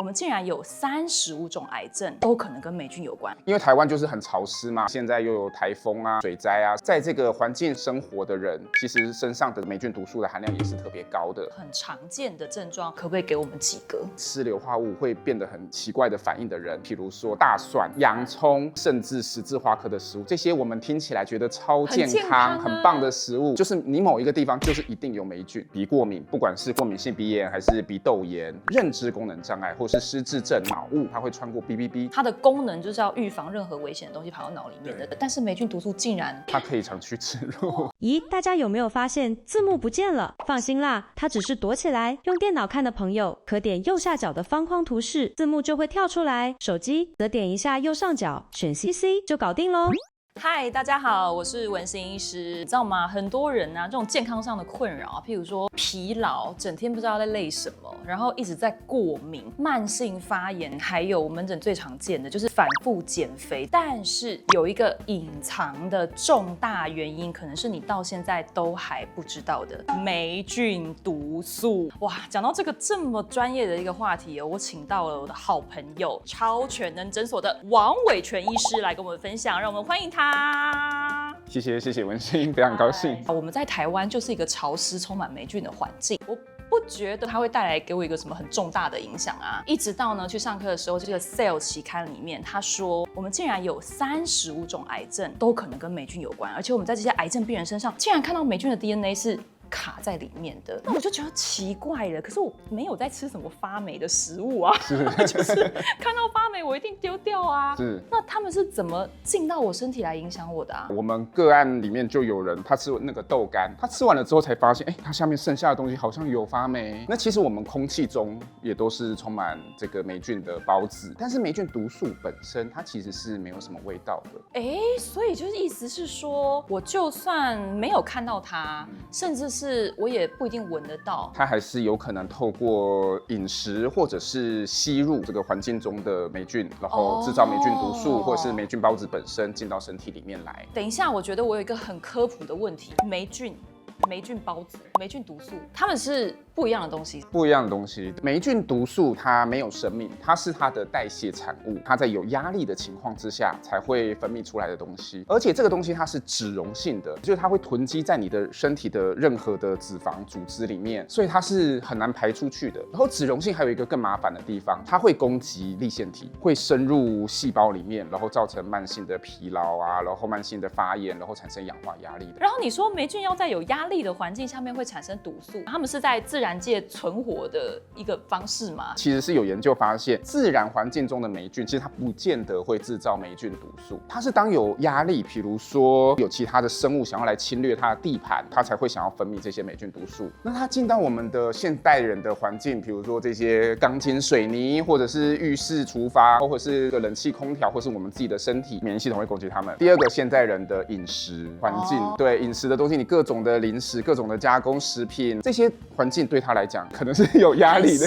们竟然有35种癌症都可能跟霉菌有关。因为台湾就是很潮湿嘛，现在又有台风啊、水灾啊，在这个环境生活的人，其实身上的霉菌毒素的含量也是特别高的。很常见的症状，可不可以给我们几个？吃硫化物会变得很奇怪的反应的人，比如说大蒜、洋葱，甚至十字花科的食物，这些我们听起来觉得超健康、很棒的食物，就是你某一个地方就是一定有霉菌。鼻过敏，不管是过敏性鼻炎还是鼻窦炎、认知功能障碍或是失智症、脑雾，它会穿过 BBB。它的功能就是要预防任何危险的东西跑到脑里面的，但是霉菌毒素竟然它可以常去植入。咦，大家有没有发现字幕不见了？放心啦，它只是躲起来。用电脑看的朋友可点右下角的方框图示，字幕就会跳出来。手机则点一下右上角，选 CC 就搞定咯。嗨，大家好，我是文心医师。你知道吗？很多人啊，这种健康上的困扰，譬如说疲劳，整天不知道在累什么，然后一直在过敏、慢性发炎，还有门诊最常见的就是反复减肥。但是有一个隐藏的重大原因，可能是你到现在都还不知道的霉菌毒素。哇，讲到这个这么专业的一个话题哦，我请到了我的好朋友超全能诊所的王伟全医师来跟我们分享，让我们欢迎他。谢谢文心，非常高兴。我们在台湾就是一个潮湿、充满霉菌的环境，我不觉得它会带来给我一个什么很重大的影响啊。一直到呢去上课的时候，这个 Cell 期刊里面他说，我们竟然有35种癌症都可能跟霉菌有关，而且我们在这些癌症病人身上竟然看到霉菌的 DNA 是卡在里面的，那我就觉得奇怪了。可是我没有在吃什么发霉的食物啊，就是看到发霉我一定丢掉啊。是，那他们是怎么进到我身体来影响我的啊？我们个案里面就有人他吃那个豆干，他吃完了之后才发现，它下面剩下的东西好像有发霉。那其实我们空气中也都是充满这个霉菌的孢子，但是霉菌毒素本身它其实是没有什么味道的。所以就是意思是说，我就算没有看到它，甚至是我也不一定闻得到，它还是有可能透过饮食或者是吸入这个环境中的霉菌，然后制造霉菌毒素，或者是霉菌孢子本身进到身体里面来。等一下，我觉得我有一个很科普的问题：霉菌孢子、霉菌毒素，它们是不一样的东西。不一样的东西，霉菌毒素它没有生命，它是它的代谢产物，它在有压力的情况之下才会分泌出来的东西。而且这个东西它是脂溶性的，就是它会囤积在你的身体的任何的脂肪组织里面，所以它是很难排出去的。然后脂溶性还有一个更麻烦的地方，它会攻击粒线体，会深入细胞里面，然后造成慢性的疲劳啊，然后慢性的发炎，然后产生氧化压力的。然后你说霉菌要在有压力的环境下面会产生毒素，它们是在自然界存活的一个方式吗？其实是有研究发现，自然环境中的霉菌，其实它不见得会制造霉菌毒素，它是当有压力，比如说有其他的生物想要来侵略它的地盘，它才会想要分泌这些霉菌毒素。那它进到我们的现代人的环境，比如说这些钢筋水泥，或者是浴室厨房，或者是冷气空调，或是我们自己的身体，免疫系统会攻击它们。第二个，现代人的饮食环境，对饮食的东西，你各种的零食、各种的加工食品，这些环境对他来讲可能是有压力的，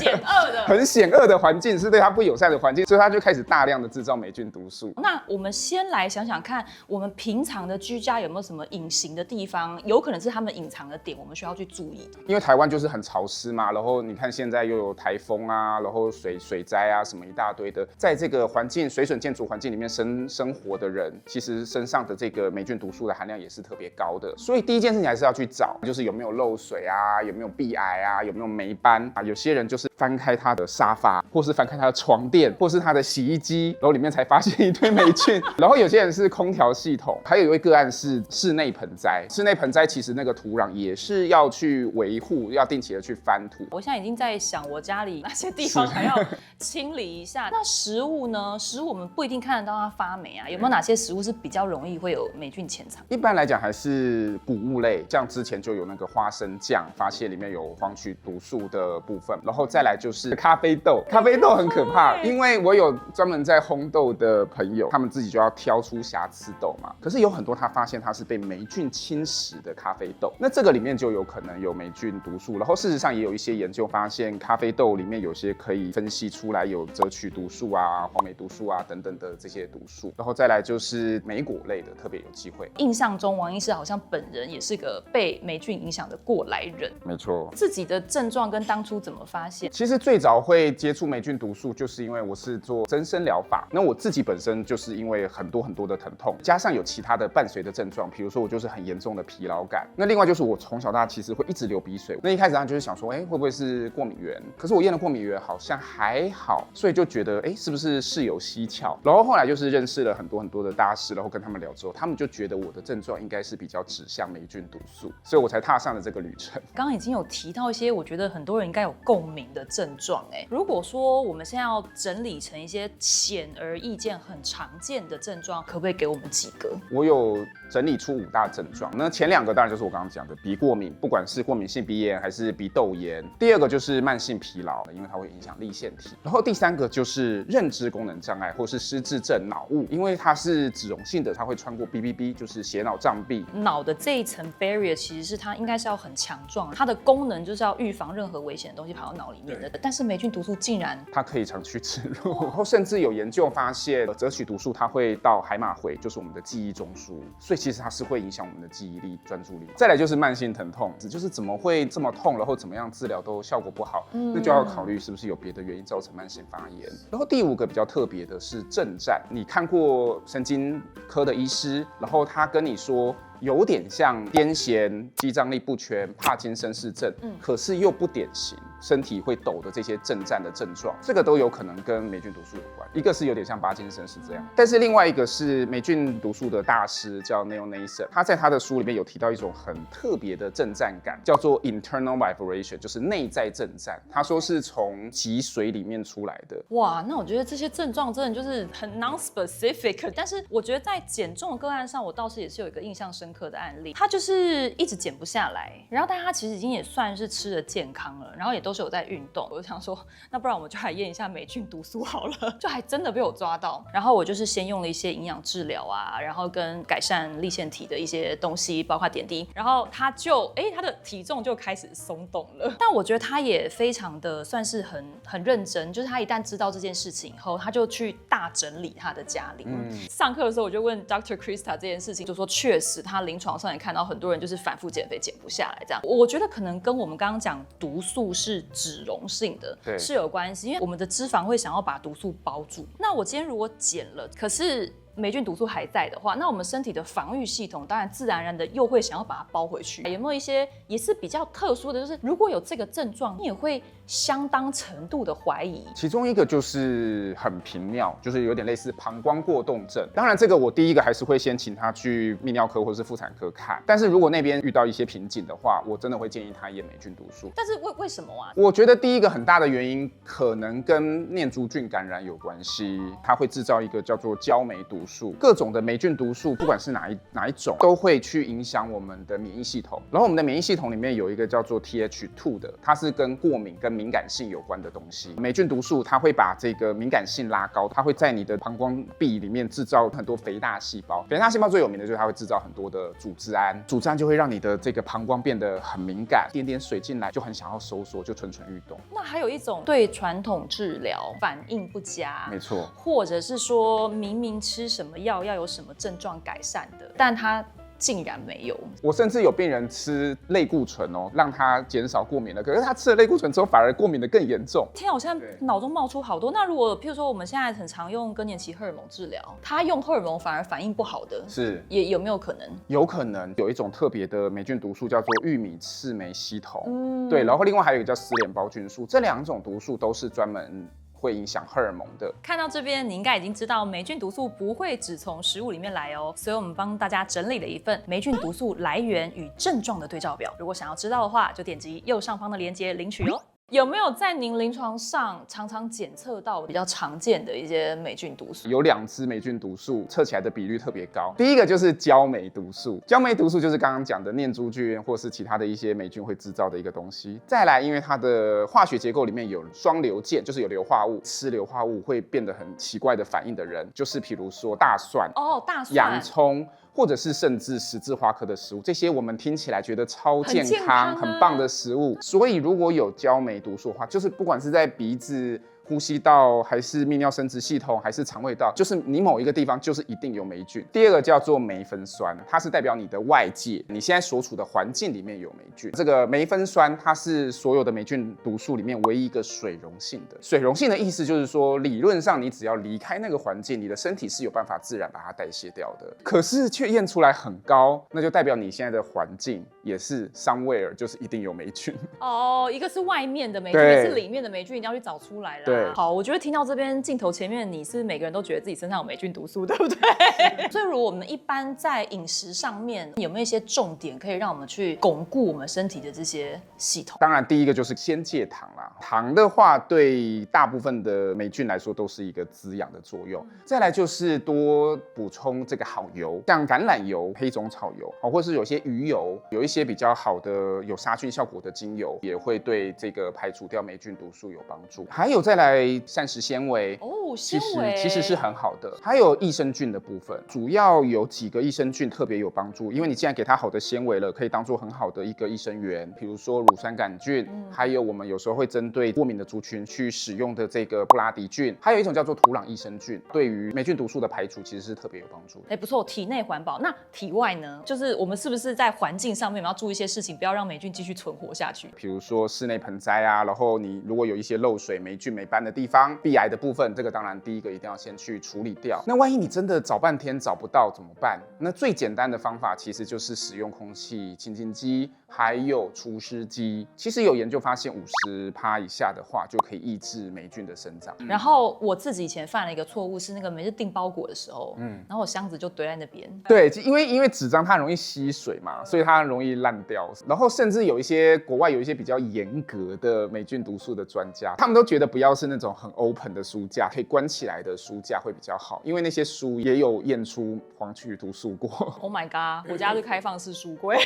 很险恶的环境，是对他不友善的环境，所以他就开始大量的制造霉菌毒素。那我们先来想想看，我们平常的居家有没有什么隐形的地方，有可能是他们隐藏的点，我们需要去注意的。因为台湾就是很潮湿嘛，然后你看现在又有台风啊，然后水灾啊，什么一大堆的，在这个环境水损建筑环境里面生活的人，其实身上的这个霉菌毒素的含量也是特别高的。所以第一件事情还是要去找，就是有没有漏水啊，有没有壁癌啊，有没有霉斑啊。有些人就是翻开他的沙发，或是翻开他的床垫，或是他的洗衣机，然后里面才发现一堆霉菌。然后有些人是空调系统，还有一位个案是室内盆栽。室内盆栽其实那个土壤也是要去维护，要定期的去翻土。我现在已经在想，我家里哪些地方还要清理一下。那食物呢？食物我们不一定看得到它发霉啊，有没有哪些食物是比较容易会有霉菌潜藏？一般来讲还是谷物类，像之前就有那个花生酱，发现里面有黄曲毒素的部分。然后再来就是咖啡豆，咖啡豆很可怕，因为我有专门在烘豆的朋友，他们自己就要挑出瑕疵豆嘛。可是有很多他发现它是被霉菌侵蚀的咖啡豆，那这个里面就有可能有霉菌毒素。然后事实上也有一些研究发现，咖啡豆里面有些可以分析出来有赭曲毒素啊、黄霉毒素啊等等的这些毒素。然后再来就是莓果类的特别有机会。印象中王医师好像本人也是个被霉菌影响的过来人。没错，自己的症状跟当初怎么发现？其实最早会接触霉菌毒素，就是因为我是做增生疗法。那我自己本身就是因为很多的疼痛，加上有其他的伴随的症状，比如说我就是很严重的疲劳感。那另外就是我从小到大其实会一直流鼻水。那一开始当然就是想说，会不会是过敏源？可是我验的过敏源好像还好，所以就觉得，是不是事有蹊跷？然后后来就是认识了很多的大师，然后跟他们聊之后，他们就觉得我的症状应该是比较指向霉菌毒素，所以我才踏上了这个旅程。刚刚已经有提到一些我觉得很多人应该有共鸣的症状，如果说我们现在要整理成一些显而易见、很常见的症状，可不可以给我们几个？我有整理出5大症状，那前2个当然就是我刚刚讲的鼻过敏，不管是过敏性鼻炎还是鼻窦炎。第2个就是慢性疲劳，因为它会影响粒腺体。然后第3个就是认知功能障碍或是失智症脑雾，因为它是脂溶性的，它会穿过 BBB， 就是血脑障壁。脑的这一层 barrier 其实是它应该是要很强壮，它的功能就是要预防任何危险的东西跑到脑里面的。但是霉菌毒素竟然它可以长驱直入，然后甚至有研究发现，赭曲毒素它会到海马回，就是我们的记忆中枢，所以其实它是会影响我们的记忆力、专注力。再来就是慢性疼痛，就是怎么会这么痛，然后怎么样治疗都效果不好，那就要考虑是不是有别的原因造成慢性发炎。然后第5个比较特别的是震颤，你看过神经科的医师，然后他跟你说，有点像癫痫、肌张力不全、帕金森氏症，可是又不典型，身体会抖的这些震颤的症状，这个都有可能跟霉菌毒素有关。一个是有点像帕金森氏这样，但是另外一个是霉菌毒素的大师叫 Neil Nason， 他在他的书里面有提到一种很特别的震颤感，叫做 internal vibration， 就是内在震颤。他说是从脊髓里面出来的。哇，那我觉得这些症状真的就是很 non-specific， 但是我觉得在减重的个案上，我倒是也是有一个印象深刻的案例，他就是一直减不下来，然后但他其实已经也算是吃得健康了，然后也都是有在运动。我就想说，那不然我们就来验一下霉菌毒素好了，就还真的被我抓到。然后我就是先用了一些营养治疗啊，然后跟改善粒腺体的一些东西，包括点滴，然后他就他的体重就开始松动了。但我觉得他也非常的算是很认真，就是他一旦知道这件事情以后，他就去大整理他的家里。上课的时候我就问 Dr. Krista 这件事情，就说确实他临床上也看到很多人就是反复减肥减不下来这样。我觉得可能跟我们刚刚讲毒素是脂溶性的是有关系，因为我们的脂肪会想要把毒素包住。那我今天如果减了，可是霉菌毒素还在的话，那我们身体的防御系统当然自然而然的又会想要把它包回去。有没有一些也是比较特殊的，就是如果有这个症状，你也会相当程度的怀疑？其中一个就是很频尿，就是有点类似膀胱过动症。当然这个我第一个还是会先请他去泌尿科或是妇产科看，但是如果那边遇到一些瓶颈的话，我真的会建议他验霉菌毒素。但是为什么啊？我觉得第一个很大的原因可能跟念珠菌感染有关系，它会制造一个叫做焦霉毒素，各种的霉菌毒素，不管是哪一种，都会去影响我们的免疫系统。然后我们的免疫系统里面有一个叫做 TH2 的，它是跟过敏跟敏感性有关的东西。霉菌毒素它会把这个敏感性拉高，它会在你的膀胱壁里面制造很多肥大细胞。肥大细胞最有名的就是它会制造很多的组织胺，组织胺就会让你的这个膀胱变得很敏感，点点水进来就很想要收缩，就蠢蠢欲动。那还有一种对传统治疗反应不佳，没错，或者是说明明吃什么药要有什么症状改善的，但它竟然没有。我甚至有病人吃类固醇让他减少过敏了，可是他吃了类固醇之后反而过敏的更严重。天啊，我现在脑中冒出好多。那如果譬如说我们现在很常用更年期荷尔蒙治疗，他用荷尔蒙反而反应不好的，是也有没有可能？有可能有一种特别的霉菌毒素叫做玉米赤霉烯酮，对，然后另外还有一个叫丝联孢菌素，这2种毒素都是专门会影响荷尔蒙的。看到这边，你应该已经知道霉菌毒素不会只从食物里面来哦，所以我们帮大家整理了一份霉菌毒素来源与症状的对照表。如果想要知道的话，就点击右上方的链接领取哦。有没有在您临床上常常检测到比较常见的一些霉菌毒素？有2支霉菌毒素测起来的比率特别高。第一个就是焦霉毒素，焦霉毒素就是刚刚讲的念珠菌或是其他的一些霉菌会制造的一个东西。再来，因为它的化学结构里面有双硫键，就是有硫化物，吃硫化物会变得很奇怪的反应的人，就是比如说大蒜、大蒜、洋葱。或者是甚至十字花科的食物，这些我们听起来觉得超健康、很棒的食物。所以如果有焦霉毒素的话，就是不管是在鼻子呼吸道还是泌尿生殖系统还是肠胃道，就是你某一个地方就是一定有霉菌。第二个叫做霉分酸，它是代表你的外界，你现在所处的环境里面有霉菌。这个霉分酸它是所有的霉菌毒素里面唯一一个水溶性的。水溶性的意思就是说，理论上你只要离开那个环境，你的身体是有办法自然把它代谢掉的。可是却验出来很高，那就代表你现在的环境也是 somewhere 就是一定有霉菌。哦，一个是外面的霉菌，对一个是里面的霉菌，一定要去找出来啦。对，好，我觉得听到这边镜头前面，你是每个人都觉得自己身上有霉菌毒素，对不对？所以如果我们一般在饮食上面有没有一些重点，可以让我们去巩固我们身体的这些系统？当然，第一个就是先戒糖啦。糖的话，对大部分的霉菌来说都是一个滋养的作用。再来就是多补充这个好油，像橄榄油、黑种草油，或是有些鱼油，有一些比较好的有杀菌效果的精油，也会对这个排除掉霉菌毒素有帮助。还有再来膳食纤维哦，纤维其实是很好的。还有益生菌的部分，主要有几个益生菌特别有帮助，因为你既然给它好的纤维了，可以当做很好的一个益生元，比如说乳酸杆菌，还有我们有时候会针对过敏的族群去使用的这个布拉迪菌，还有一种叫做土壤益生菌，对于霉菌毒素的排除其实是特别有帮助的。不错，体内环保。那体外呢？就是我们是不是在环境上面我们要注意一些事情，不要让霉菌继续存活下去？比如说室内盆栽啊，然后你如果有一些漏水、霉菌、霉斑的地方，壁癌的部分，这个当然第一个一定要先去处理掉。那万一你真的找半天找不到怎么办？那最简单的方法其实就是使用空气清净机，还有除湿机。其实有研究发现，50%以下的话就可以抑制霉菌的生长。然后我自己以前犯了一个错误，是那个每次订包裹的时候，然后我箱子就堆在那边。对，因为纸张它很容易吸水嘛，所以它很容易烂掉。然后甚至有一些国外有一些比较严格的霉菌毒素的专家，他们都觉得不要是那种很 open 的书架，可以关起来的书架会比较好，因为那些书也有验出黄曲毒素过。Oh my god， 我家是开放式书柜，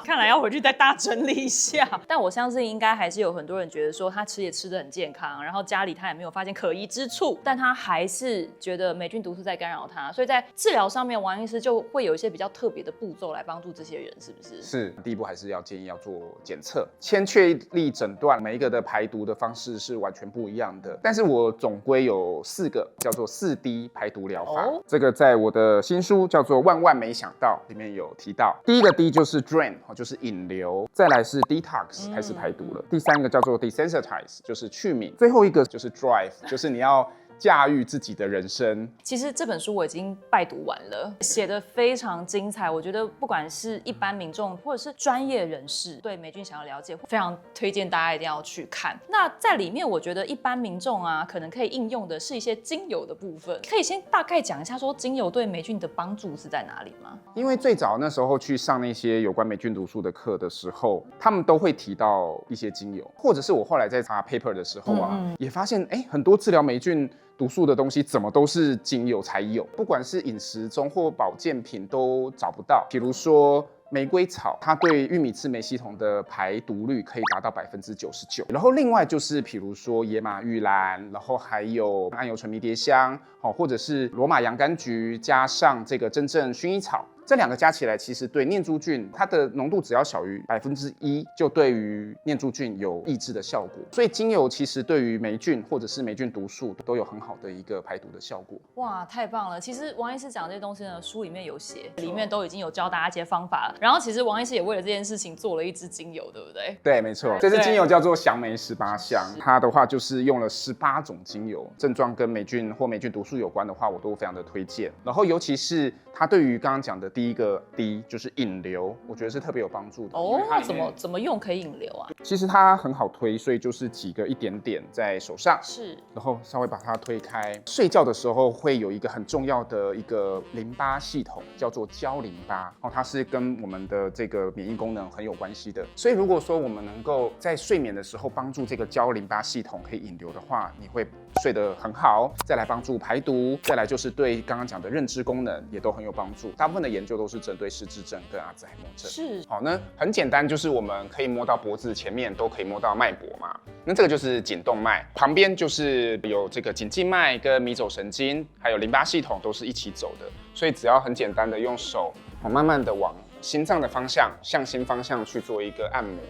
看来要回去再大整理一下。但我相信应该还是有很多人觉得说他吃也吃得很健康，然后家里他也没有发现可疑之处，但他还是觉得霉菌毒素在干扰他，所以在治疗上面，王医师就会有一些比较特别的步骤来帮助这些人，是不是？是，第一步还是要建议要做检测，先确立诊断，每一个的排毒的方式是完全不一样的。但是我总归有4个叫做4D 排毒疗法，这个在我的新书叫做《万万没想到》里面有提到。第一个 D 就是 drain， 就是引流，再来是 detox， 开始排毒了。第3个叫做 desensitize， 就是去敏，最后一个就是 drive， 就是你要驾驭自己的人生。其实这本书我已经拜读完了，写得非常精彩。我觉得不管是一般民众或者是专业人士对霉菌想要了解，非常推荐大家一定要去看。那在里面，我觉得一般民众啊，可能可以应用的是一些精油的部分。可以先大概讲一下，说精油对霉菌的帮助是在哪里吗？因为最早那时候去上那些有关霉菌毒素的课的时候，他们都会提到一些精油，或者是我后来在查 paper 的时候啊，也发现很多治疗霉菌毒素的东西怎么都是精油才有，不管是饮食中或保健品都找不到。比如说玫瑰草，它对玉米刺霉系统的排毒率可以达到99%。然后另外就是比如说野马玉兰，然后还有桉油醇迷迭香，或者是罗马洋甘菊加上这个真正薰衣草。这2个加起来，其实对念珠菌它的浓度只要小于1%，就对于念珠菌有抑制的效果。所以精油其实对于霉菌或者是霉菌毒素都有很好的一个排毒的效果。哇，太棒了！其实王医师讲这些东西呢，书里面有写，里面都已经有教大家一些方法了。然后其实王医师也为了这件事情做了一支精油，对不对？对，没错。这支精油叫做祥霉18香，它的话就是用了18种精油，症状跟霉菌或霉菌毒素有关的话，我都非常的推荐。然后尤其是它对于刚刚讲的第一个 D 就是引流，我觉得是特别有帮助的。那怎么用可以引流啊？其实它很好推，所以就是挤个一点点在手上，是，然后稍微把它推开。睡觉的时候会有一个很重要的一个淋巴系统，叫做胶淋巴，它是跟我们的这个免疫功能很有关系的。所以如果说我们能够在睡眠的时候帮助这个胶淋巴系统可以引流的话，你会睡得很好，再来帮助排毒，再来就是对刚刚讲的认知功能也都很有帮助。大部分的研究都是针对失智症跟阿兹海默症。是，好，那很简单，就是我们可以摸到脖子前面都可以摸到脉搏嘛。那这个就是颈动脉，旁边就是有这个颈静脉跟迷走神经，还有淋巴系统都是一起走的。所以只要很简单的用手，慢慢的往心脏的方向、向心方向去做一个按摩。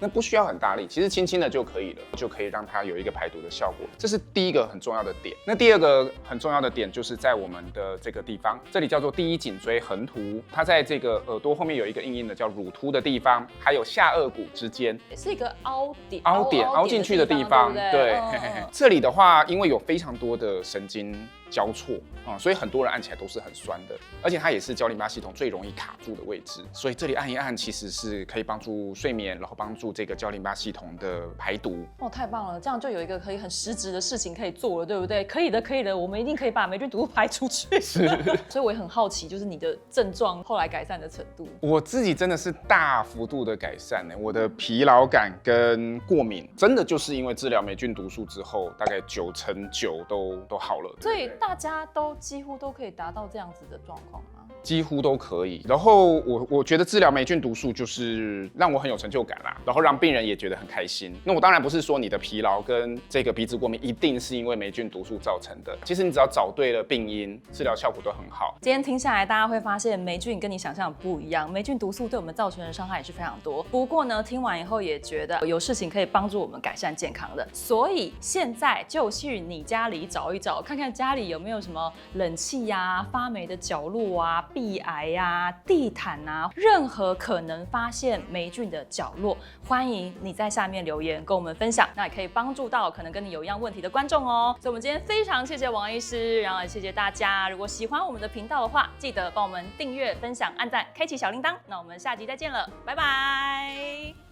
那不需要很大力，其实轻轻的就可以了，就可以让它有一个排毒的效果。这是第一个很重要的点。那第二个很重要的点就是在我们的这个地方，这里叫做第一颈椎横突，它在这个耳朵后面有一个硬硬的叫乳突的地方，还有下颚骨之间，也是一个凹点，凹进去的地方，对，这里的话，因为有非常多的神经交错所以很多人按起来都是很酸的，而且它也是胶淋巴系统最容易卡住的位置，所以这里按一按，其实是可以帮助睡眠，然后帮助这个胶淋巴系统的排毒。太棒了，这样就有一个可以很实质的事情可以做了，对不对？可以的，可以的，我们一定可以把霉菌毒素排出去。所以我也很好奇，就是你的症状后来改善的程度。我自己真的是大幅度的改善呢，我的疲劳感跟过敏，真的就是因为治疗霉菌毒素之后，大概9成9都好了。所以大家都几乎都可以达到这样子的状况吗？几乎都可以。然后我觉得治疗霉菌毒素就是让我很有成就感啦，然后让病人也觉得很开心。那我当然不是说你的疲劳跟这个鼻子过敏一定是因为霉菌毒素造成的，其实你只要找对了病因，治疗效果都很好。今天听下来，大家会发现霉菌跟你想象的不一样，霉菌毒素对我们造成的伤害也是非常多。不过呢，听完以后也觉得有事情可以帮助我们改善健康的，所以现在就去你家里找一找，看看家里有没有什么冷气呀、发霉的角落啊、壁癌啊、地毯啊，任何可能发现霉菌的角落，欢迎你在下面留言跟我们分享，那也可以帮助到可能跟你有一样问题的观众哦。所以我们今天非常谢谢王医师，然后也谢谢大家。如果喜欢我们的频道的话，记得帮我们订阅、分享、按赞、开启小铃铛。那我们下集再见了，拜拜。